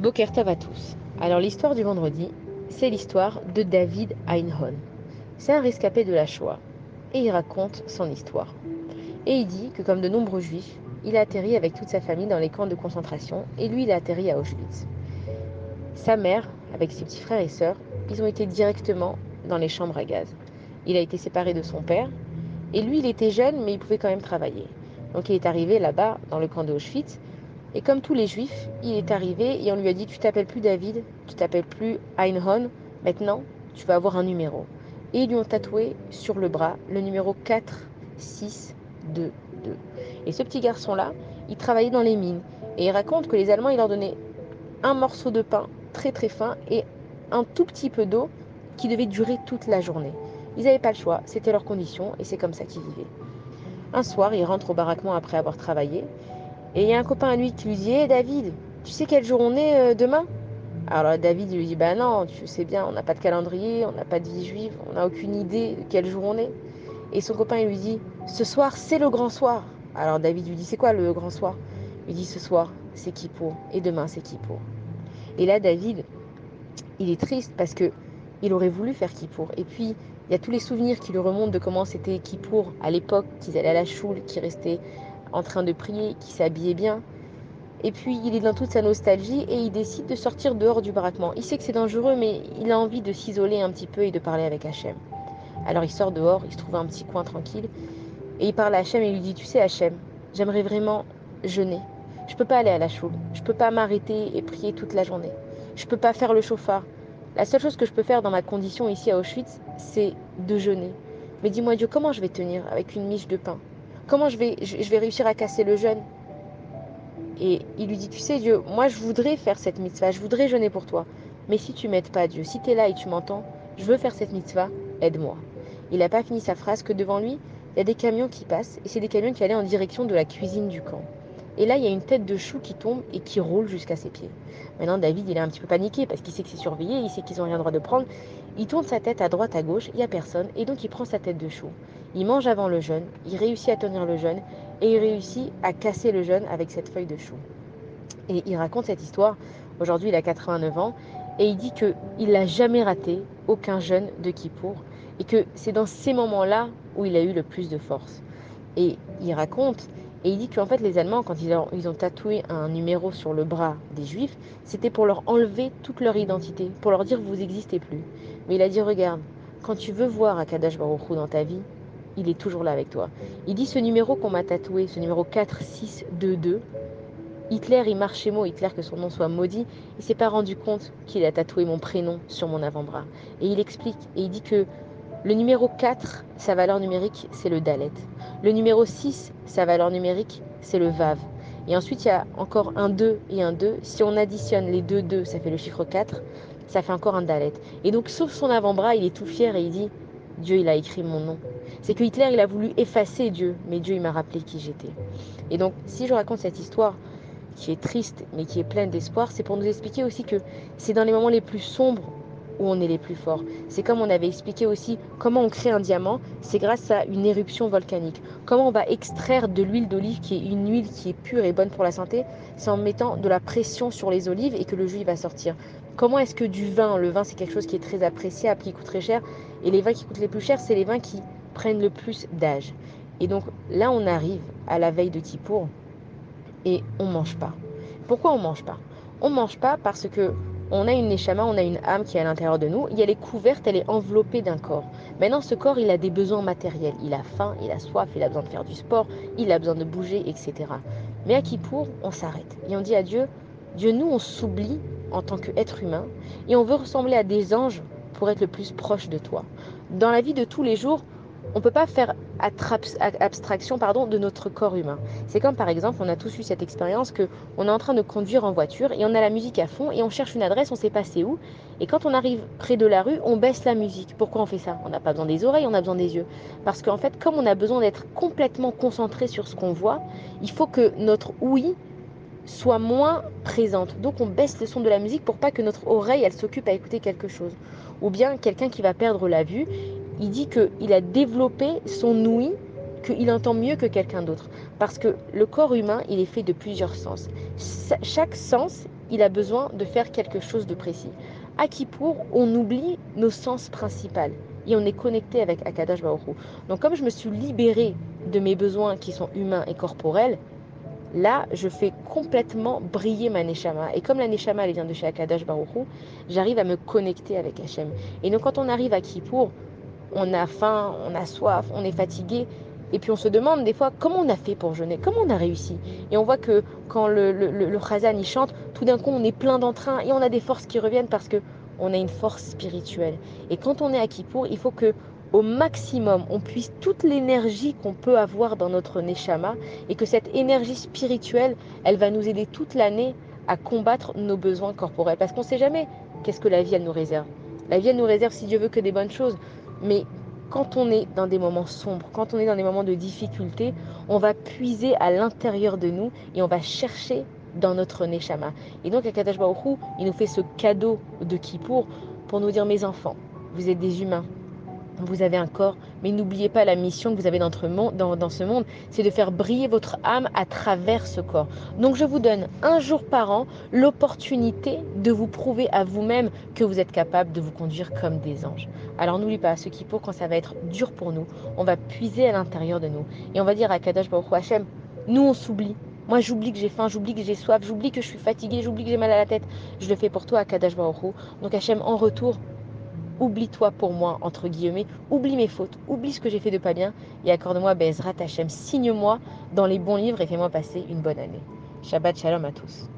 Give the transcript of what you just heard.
Boker Tov à tous. Alors l'histoire du vendredi, c'est l'histoire de David Einhorn. C'est un rescapé de la Shoah et il raconte son histoire. Et il dit que comme de nombreux juifs, il a atterri avec toute sa famille dans les camps de concentration et lui il a atterri à Auschwitz. Sa mère, avec ses petits frères et sœurs, ils ont été directement dans les chambres à gaz. Il a été séparé de son père et lui il était jeune mais il pouvait quand même travailler. Donc il est arrivé là-bas dans le camp d'Auschwitz. Et comme tous les juifs, il est arrivé et on lui a dit tu t'appelles plus David, tu t'appelles plus Einhorn, maintenant tu vas avoir un numéro. Et ils lui ont tatoué sur le bras le numéro 4622. Et ce petit garçon-là, il travaillait dans les mines. Et il raconte que les Allemands, ils leur donnaient un morceau de pain très très fin et un tout petit peu d'eau qui devait durer toute la journée. Ils n'avaient pas le choix, c'était leur condition et c'est comme ça qu'ils vivaient. Un soir, il rentre au baraquement après avoir travaillé et il y a un copain à lui qui lui dit Hé David, tu sais quel jour on est demain? Alors David lui dit bah non, tu sais bien, on n'a pas de calendrier, on n'a pas de vie juive, on n'a aucune idée de quel jour on est. Et son copain il lui dit ce soir c'est le grand soir. Alors David lui dit c'est quoi le grand soir? Il dit ce soir c'est Kippour et demain c'est Kippour. Et là David il est triste parce que il aurait voulu faire Kippour. Et puis il y a tous les souvenirs qui lui remontent de comment c'était Kippour à l'époque, qu'ils allaient à la choule, qu'ils restaient en train de prier, qu'ils s'habillaient bien. Et puis il est dans toute sa nostalgie et il décide de sortir dehors du baraquement. Il sait que c'est dangereux, mais il a envie de s'isoler un petit peu et de parler avec Hachem. Alors il sort dehors, il se trouve un petit coin tranquille et il parle à Hachem et il lui dit tu sais Hachem, j'aimerais vraiment jeûner. Je peux pas aller à la choule, je peux pas m'arrêter et prier toute la journée. Je peux pas faire le chauffard. La seule chose que je peux faire dans ma condition ici à Auschwitz, c'est de jeûner. Mais dis-moi Dieu, comment je vais tenir avec une miche de pain? Comment je vais réussir à casser le jeûne? Et il lui dit, tu sais Dieu, moi je voudrais faire cette mitzvah, je voudrais jeûner pour toi. Mais si tu m'aides pas Dieu, si tu es là et tu m'entends, je veux faire cette mitzvah, aide-moi. Il n'a pas fini sa phrase que devant lui, il y a des camions qui passent et c'est des camions qui allaient en direction de la cuisine du camp. Et là, il y a une tête de chou qui tombe et qui roule jusqu'à ses pieds. Maintenant, David, il est un petit peu paniqué parce qu'il sait que c'est surveillé, il sait qu'ils n'ont rien le droit de prendre. Il tourne sa tête à droite, à gauche, il n'y a personne et donc il prend sa tête de chou. Il mange avant le jeûne, il réussit à tenir le jeûne et il réussit à casser le jeûne avec cette feuille de chou. Et il raconte cette histoire. Aujourd'hui, il a 89 ans et il dit qu'il n'a jamais raté aucun jeûne de Kippour et que c'est dans ces moments-là où il a eu le plus de force. Et il raconte et il dit qu'en fait, les Allemands, quand ils ont tatoué un numéro sur le bras des Juifs, c'était pour leur enlever toute leur identité, pour leur dire vous n'existez plus. Mais il a dit regarde, quand tu veux voir Akadosh Baruch Hu dans ta vie, il est toujours là avec toi. Il dit ce numéro qu'on m'a tatoué, ce numéro 4622, Hitler, il marche chez moi, Hitler, que son nom soit maudit, il s'est pas rendu compte qu'il a tatoué mon prénom sur mon avant-bras. Et il explique, et il dit que le numéro 4, sa valeur numérique, c'est le Dalet. Le numéro 6, sa valeur numérique, c'est le Vav. Et ensuite, il y a encore un 2 et un 2. Si on additionne les deux 2, ça fait le chiffre 4, ça fait encore un Dalet. Et donc, sauf son avant-bras, il est tout fier et il dit Dieu, il a écrit mon nom. C'est que Hitler, il a voulu effacer Dieu, mais Dieu, il m'a rappelé qui j'étais. Et donc, si je raconte cette histoire, qui est triste mais qui est pleine d'espoir, c'est pour nous expliquer aussi que c'est dans les moments les plus sombres où on est les plus forts. C'est comme on avait expliqué aussi comment on crée un diamant, c'est grâce à une éruption volcanique. Comment on va extraire de l'huile d'olive qui est une huile qui est pure et bonne pour la santé, c'est en mettant de la pression sur les olives et que le jus va sortir. Comment est-ce que du vin, le vin c'est quelque chose qui est très appréciable, qui coûte très cher, et les vins qui coûtent les plus cher, c'est les vins qui prennent le plus d'âge. Et donc là on arrive à la veille de Kippour, et on ne mange pas. Pourquoi on ne mange pas? On ne mange pas parce que on a une neshama, on a une âme qui est à l'intérieur de nous, et elle est couverte, elle est enveloppée d'un corps. Maintenant, ce corps, il a des besoins matériels. Il a faim, il a soif, il a besoin de faire du sport, il a besoin de bouger, etc. Mais à Kippour, on s'arrête. Et on dit à Dieu, Dieu, nous, on s'oublie en tant qu'être humain, et on veut ressembler à des anges pour être le plus proche de toi. Dans la vie de tous les jours, on ne peut pas faire abstraction de notre corps humain. C'est comme par exemple, on a tous eu cette expérience que on est en train de conduire en voiture et on a la musique à fond et on cherche une adresse, on ne sait pas c'est où. Et quand on arrive près de la rue, on baisse la musique. Pourquoi on fait ça? On n'a pas besoin des oreilles, on a besoin des yeux. Parce qu'en fait, comme on a besoin d'être complètement concentré sur ce qu'on voit, il faut que notre ouïe soit moins présente. Donc on baisse le son de la musique pour pas que notre oreille elle s'occupe à écouter quelque chose. Ou bien quelqu'un qui va perdre la vue, il dit qu'il a développé son ouïe, qu'il entend mieux que quelqu'un d'autre. Parce que le corps humain, il est fait de plusieurs sens. Chaque sens, il a besoin de faire quelque chose de précis. À Kippour, on oublie nos sens principaux et on est connecté avec Akadosh Baruch Hu. Donc comme je me suis libérée de mes besoins qui sont humains et corporels, là, je fais complètement briller ma Neshama. Et comme la Neshama, elle vient de chez Akadosh Baruch Hu, j'arrive à me connecter avec Hachem. Et donc quand on arrive à Kippour, on a faim, on a soif, on est fatigué. Et puis on se demande des fois comment on a fait pour jeûner, comment on a réussi. Et on voit que quand le Chazan il chante, tout d'un coup on est plein d'entrain et on a des forces qui reviennent parce que on a une force spirituelle. Et quand on est à Kippour, il faut que au maximum on puisse toute l'énergie qu'on peut avoir dans notre Neshama et que cette énergie spirituelle, elle va nous aider toute l'année à combattre nos besoins corporels. Parce qu'on ne sait jamais qu'est-ce que la vie elle nous réserve. La vie elle nous réserve si Dieu veut que des bonnes choses. Mais quand on est dans des moments sombres, quand on est dans des moments de difficulté, on va puiser à l'intérieur de nous et on va chercher dans notre Neshama. Et donc, Akadosh Baruch Hu, il nous fait ce cadeau de Kippour pour nous dire, mes enfants, vous êtes des humains, vous avez un corps, mais n'oubliez pas la mission que vous avez dans ce monde, c'est de faire briller votre âme à travers ce corps. Donc je vous donne un jour par an l'opportunité de vous prouver à vous-même que vous êtes capable de vous conduire comme des anges. Alors n'oubliez pas, ce qui pour quand ça va être dur pour nous, on va puiser à l'intérieur de nous et on va dire à Kadosh Baruch Hu Hashem, nous on s'oublie. Moi j'oublie que j'ai faim, j'oublie que j'ai soif, j'oublie que je suis fatiguée, j'oublie que j'ai mal à la tête. Je le fais pour toi à Kadosh Baruch Hu. Donc Hashem, en retour, oublie-toi pour moi, entre guillemets, oublie mes fautes, oublie ce que j'ai fait de pas bien et accorde-moi Bezrat Hashem, signe-moi dans les bons livres et fais-moi passer une bonne année. Shabbat Shalom à tous.